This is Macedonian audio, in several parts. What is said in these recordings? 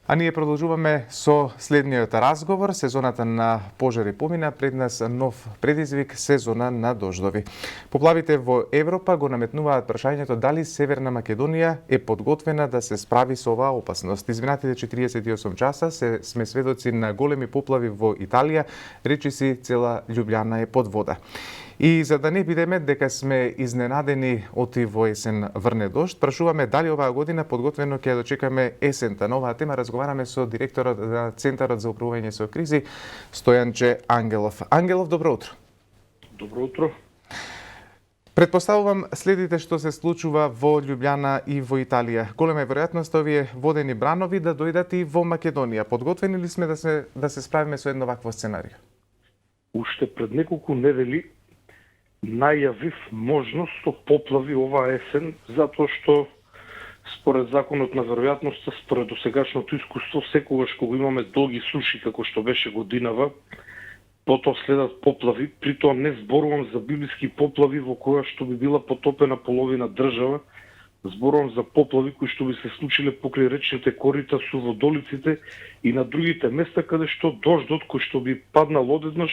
А ние продолжуваме со следниот разговор. Сезоната на пожари помина, пред нас нов предизвик, сезона на дождови. Поплавите во Европа го наметнуваат прашањето дали Северна Македонија е подготвена да се справи со оваа опасност. Изминатите 48 часа сме сведоци на големи поплави во Италија, речиси цела Љубљана е под вода. И за да не бидеме дека сме изненадени оти во есен врне дожд, прашуваме дали оваа година подготвено ќе дочекаме есента. На оваа тема разговараме со директорот на Центарот за управување со кризи, Стојанче Ангелов. Ангелов, добро утро. Добро утро. Предпоставувам следите што се случува во Љубљана и во Италија. Голема е веројатност овие водени бранови да дојдат и во Македонија. Подготвени ли сме да се справиме со едно вакво сценарио? Уште пред неколку недели најавив можност со поплави оваа есен, затоа што според законот на веројатноста, според досегашното искуство, секогаш кога имаме долги суши како што беше годинава, потоа следат поплави, притоа не зборувам за библиски поплави во која што би била потопена половина држава, зборувам за поплави кои што би се случиле покрај речните корита, суводолиците и на другите места каде што дождот кој што би паднал одеднаш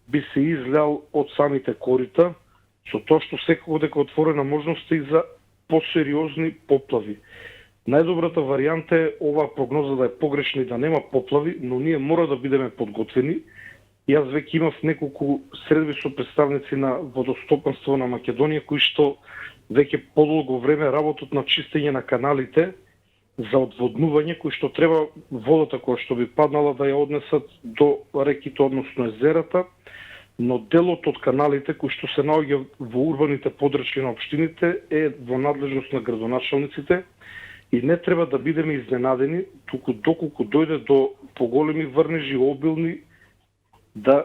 би се излял од самите корита, со тоа што секако дека отворена можност и за посериозни поплави. Најдобрата варијанта е оваа прогноза да е погрешна и да нема поплави, но ние мора да бидеме подготвени. Јас веќе имав неколку средби со представници на водостопанство на Македонија, кои што веќе подолго време работат на чистење на каналите за одводнување, кои што треба водата која што би паднала да ја однесат до реките, односно езерата, но делот од каналите кои што се наоѓа во урбаните подрачји на општините е во надлежност на градоначалниците и не треба да бидеме изненадени, туку доколку дојде до поголеми врнежи, обилни, да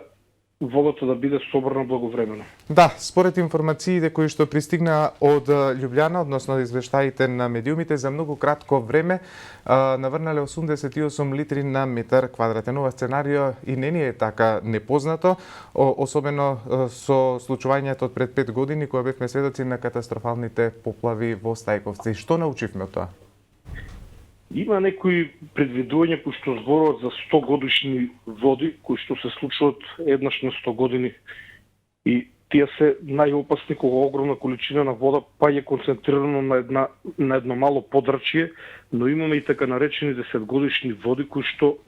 водата да биде собрана благовремено. Да, според информациите кои што пристигна од Љубљана, односно извештаите на медиумите, за многу кратко време наврнале 88 литри на метар квадратен. Ова сценарио и не ни е така непознато, особено со случувањето од пред 5 години кога бевме сведоци на катастрофалните поплави во Стајковци. Што научивме од тоа? Има некои предвидувања кои што зборуваат за 100 годишни води, кои што се случуваат еднаш на 100 години. И тие се најопасни кога огромна количина на вода паѓа концентрирано на едно мало подрачје, но имаме и така наречени 10 годишни води кои што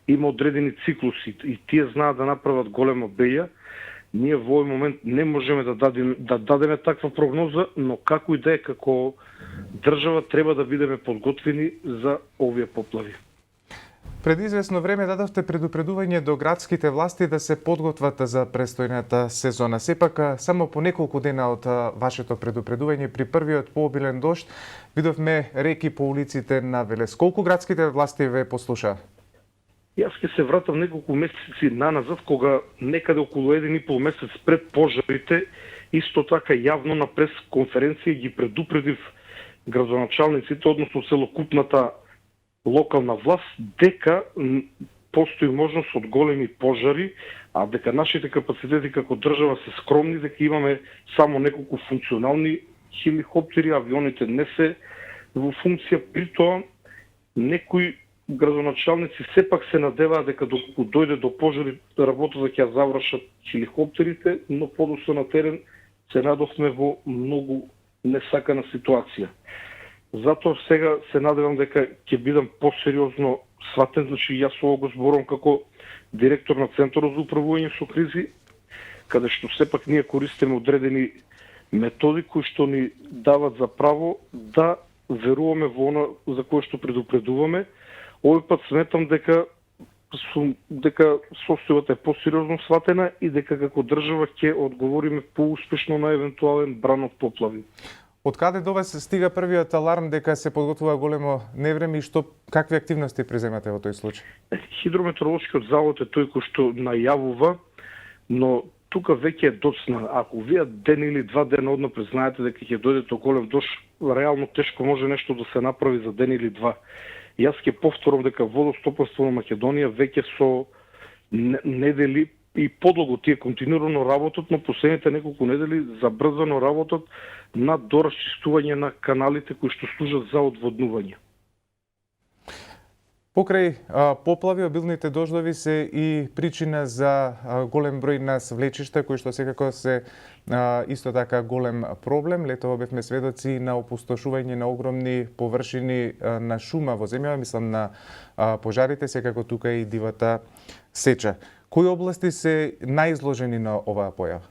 има одредени циклуси и тие знаат да направат голема беја. Ние во овој момент не можеме да дадеме таква прогноза, но како и да е, како држава треба да бидеме подготвени за овие поплави. Пред известно време дадовте предупредување до градските власти да се подготват за престојната сезона. Сепак, само по неколку дена од вашето предупредување, при првиот пообилен дожд, видовме реки по улиците на Велес. Колку градските власти ве послушаа? Јас ќе се вратам неколку месеци наназад, кога некаде околу 1,5 месец пред пожарите, исто така јавно на пресконференција ги предупредив градоначалниците, односно целокупната локална власт, дека постои можност од големи пожари, а дека нашите капацитети како држава се скромни, дека имаме само неколку функционални хеликоптери, авионите не се во функција, при тоа некои градоначалници сепак се надеваат дека доколку дојде до пожари, работата ќе ја завршат хеликоптерите, но подоцна на терен се надовме во многу несакана ситуација. Затоа сега се надевам дека ќе бидам посериозно сватен, значи јас ово го зборувам како директор на Центарот за управување со кризи, каде што сепак ние користиме одредени методи кои што ни дават за право да веруваме во она за кое што предупредуваме. Овој пат сметам дека состојбата е посериозно сватена и дека како држава ќе одговориме поуспешно на евентуален бран од поплави. Од каде до вас стига првиот аларм дека се подготвува големо невреме и какви активности преземате во тој случај? Хидрометеоролошкиот завод е тој кој што најавува, но тука веќе е доцна. Ако вие ден или два дена однапред знаете дека ќе дојде до голем дожд, реално тешко може нешто да се направи за ден или два. Јас ќе повторам дека водостопанство на Македонија веќе со недели и подолго тие континуирано работат, но последните неколку недели забрзано работат на доразчистување на каналите кои што служат за одводнување. Покрај поплави, обилните дождови се и причина за голем број на свлечишта, кои што секако се исто така голем проблем. Летово бевме сведоци на опустошување на огромни површини на шума во земјава, мислам на пожарите, секако тука и дивата сеча. Кои области се најизложени на оваа појава?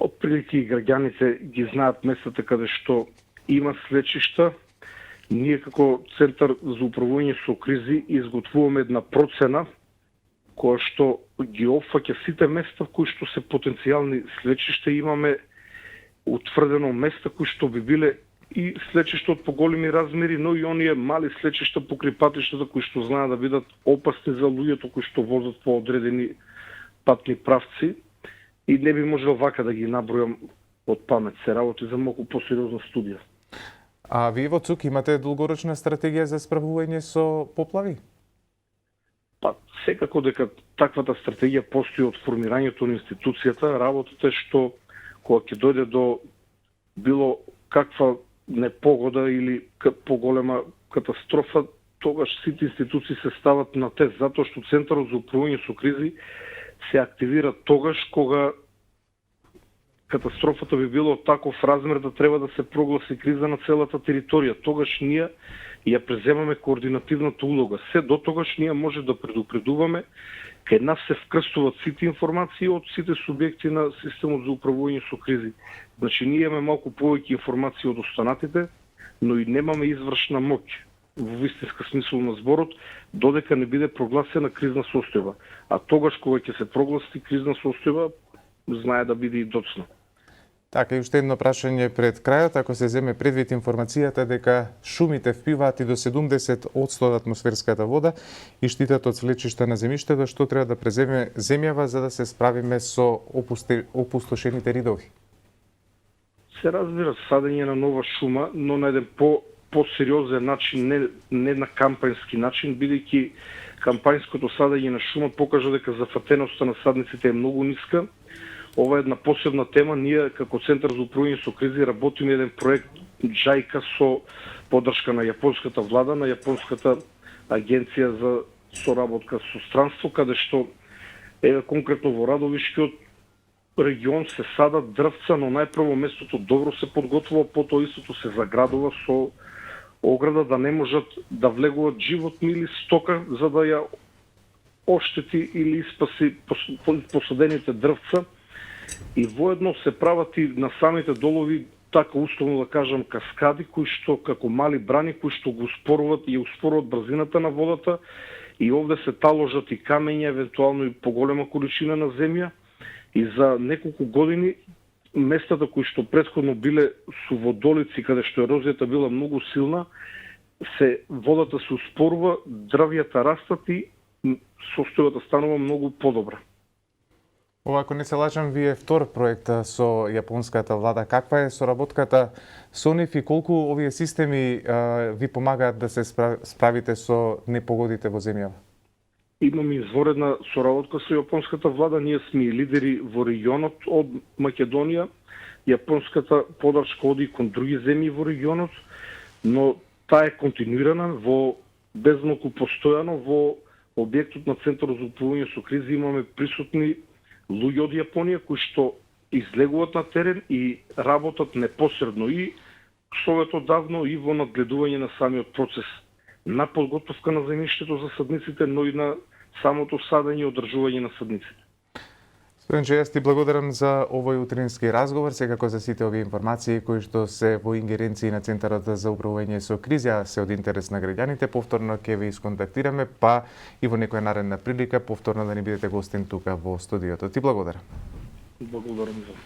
Отприлики граѓаните ги знаат местата каде што има свлечишта. Ние како Центар за управување со кризи изготвуваме една процена која што ги опфаќа сите места кои што се потенцијални свлечишта. Имаме утврдено места кои што би биле и свлечишта од поголеми размери, но и оние мали свлечишта покрај патиштата кои што знаат да бидат опасни за луѓето кои што возат по одредени патни правци. И не би можел вака да ги набројам од памет. Се работи за малку посериозна студија. А вие во ЦУК имате долгорочна стратегија за справување со поплави? Па, секако дека таквата стратегија постои од формирањето на институцијата. Работата е што кога ќе дојде до било каква непогода или поголема катастрофа, тогаш сите институции се стават на тест, затоа што Центарот за управување со кризи се активира тогаш кога катастрофата би било таков размер да треба да се прогласи криза на целата територија. Тогаш ние ја преземаме координативната улога. Се до тогаш ние може да предупредуваме, кај нас се вкрстуваат сите информации од сите субјекти на системот за управување со кризи. Значи ние имаме малку повеќе информации од останатите, но и немаме извршна моќ во вистинска смисол на зборот, додека не биде прогласена кризна состојба. А тогаш кога ќе се прогласи кризна состојба, знае да биде и доцна. Така, и уште едно прашање пред крајот. Ако се земе предвид информацијата дека шумите впиваат и до 70% од атмосферската вода и штитат од свлечишта на земјиштето, што треба да преземе земјава за да се справиме со опустошените ридови? Се разбира садење на нова шума, но на еден по-сериозен начин, не на кампањски начин, бидејќи кампањското садење на шума покажа дека зафатеноста на садниците е многу ниска. Ова е една посебна тема. Ние како Центар за управување со кризи работиме еден проект JICA со поддршка на јапонската влада, на јапонската агенција за соработка со странство, каде што конкретно во Радовишкиот регион се садат дрвца, но најпрво местото добро се подготвува, потоа истото се заградува со ограда да не можат да влегуваат животни или стока за да ја оштети или испаси посадените дрвца. И воедно се прават и на самите долови, така условно да кажам, каскади, кои што како мали брани, кои што го успоруват и успоруват брзината на водата, и овде се таложат и камења, евентуално и поголема количина на земја. И за неколку години местата кои што претходно биле суводолици, каде што ерозијата била многу силна, водата се успорува, дрвјата растат и состојбата станува многу подобра. Ова, ако не се лажам, вие втор проект со јапонската влада. Каква е соработката со нив и колку овие системи ви помагаат да се справите со непогодите во земјава? Имаме изворедна соработка со јапонската влада. Ние сме и лидери во регионот од Македонија. Јапонската поддршка оди кон други земји во регионот, но таа е континуирана безмалку постојано во објектот на Центарот за управување со кризи. Имаме присутни луѓе од Јапонија кои што излегуваат на терен и работат непосредно и советодавно и во надгледување на самиот процес на подготовка на земјиштето за садниците, но и на самото садење и одржување на садниците. Господин Чејас, ти благодарам за овој утрински разговор, секако за сите овие информации кои што се во ингеренции на Центарот за управување со кризи, а се од интерес на граѓаните. Повторно ќе ви исконтактираме, па и во некоја наредна прилика повторно да ни бидете гостин тука во студиото. Ти благодарам. Благодарам за